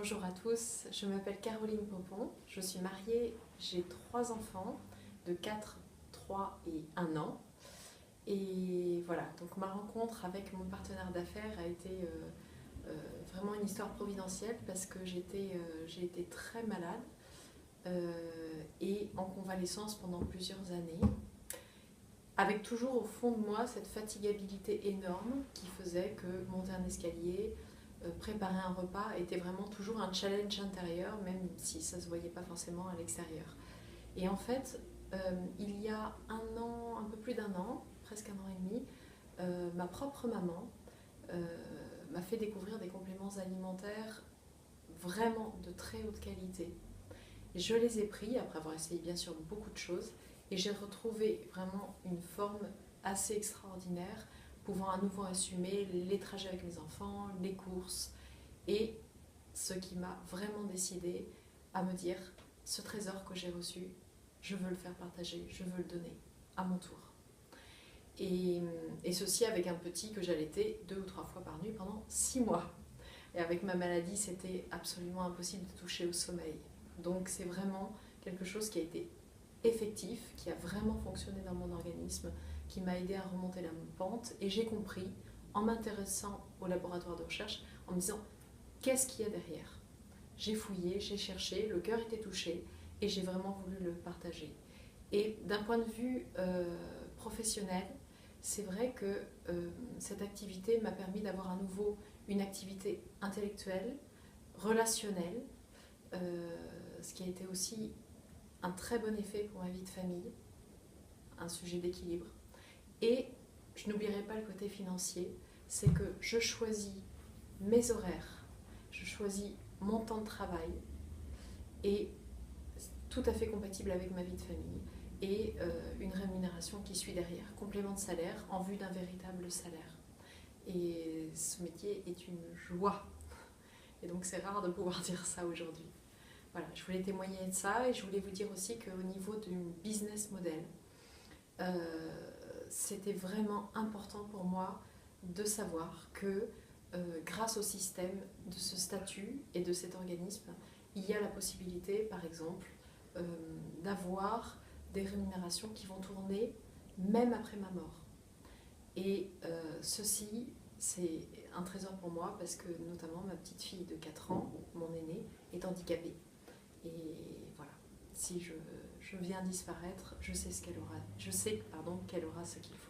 Bonjour à tous, je m'appelle Caroline Popon, je suis mariée, j'ai 3 enfants de 4, 3 et 1 an. Et voilà, donc ma rencontre avec mon partenaire d'affaires a été vraiment une histoire providentielle parce que j'ai été très malade et en convalescence pendant plusieurs années, avec toujours au fond de moi cette fatigabilité énorme qui faisait que monter un escalier, préparer un repas était vraiment toujours un challenge intérieur, même si ça ne se voyait pas forcément à l'extérieur. Et en fait, il y a un an, un peu plus d'un an, presque un an et demi, ma propre maman m'a fait découvrir des compléments alimentaires vraiment de très haute qualité. Je les ai pris après avoir essayé bien sûr beaucoup de choses et j'ai retrouvé vraiment une forme assez extraordinaire, pouvant à nouveau assumer les trajets avec mes enfants, les courses, et ce qui m'a vraiment décidé à me dire, ce trésor que j'ai reçu, je veux le faire partager, je veux le donner à mon tour. Et ceci avec un petit que j'allaitais 2 ou 3 fois par nuit pendant 6 mois. Et avec ma maladie, c'était absolument impossible de toucher au sommeil. Donc c'est vraiment quelque chose qui a été effectif, qui a vraiment fonctionné dans mon organisme, qui m'a aidé à remonter la pente. Et j'ai compris, en m'intéressant au laboratoire de recherche, en me disant, qu'est-ce qu'il y a derrière? J'ai fouillé, j'ai cherché, le cœur était touché et j'ai vraiment voulu le partager. Et d'un point de vue professionnel, c'est vrai que cette activité m'a permis d'avoir à nouveau une activité intellectuelle, relationnelle, ce qui a été aussi un très bon effet pour ma vie de famille, un sujet d'équilibre. Et je n'oublierai pas le côté financier, c'est que je choisis mes horaires, je choisis mon temps de travail et tout à fait compatible avec ma vie de famille et une rémunération qui suit derrière, complément de salaire en vue d'un véritable salaire. Et ce métier est une joie. Et donc c'est rare de pouvoir dire ça aujourd'hui. Voilà, je voulais témoigner de ça et je voulais vous dire aussi qu'au niveau du business model, c'était vraiment important pour moi de savoir que grâce au système de ce statut et de cet organisme, il y a la possibilité, par exemple, d'avoir des rémunérations qui vont tourner même après ma mort. Et ceci, c'est un trésor pour moi parce que notamment ma petite fille de 4 ans, mon aînée, est handicapée. Et voilà, si je viens disparaître, je sais qu'elle aura ce qu'il faut.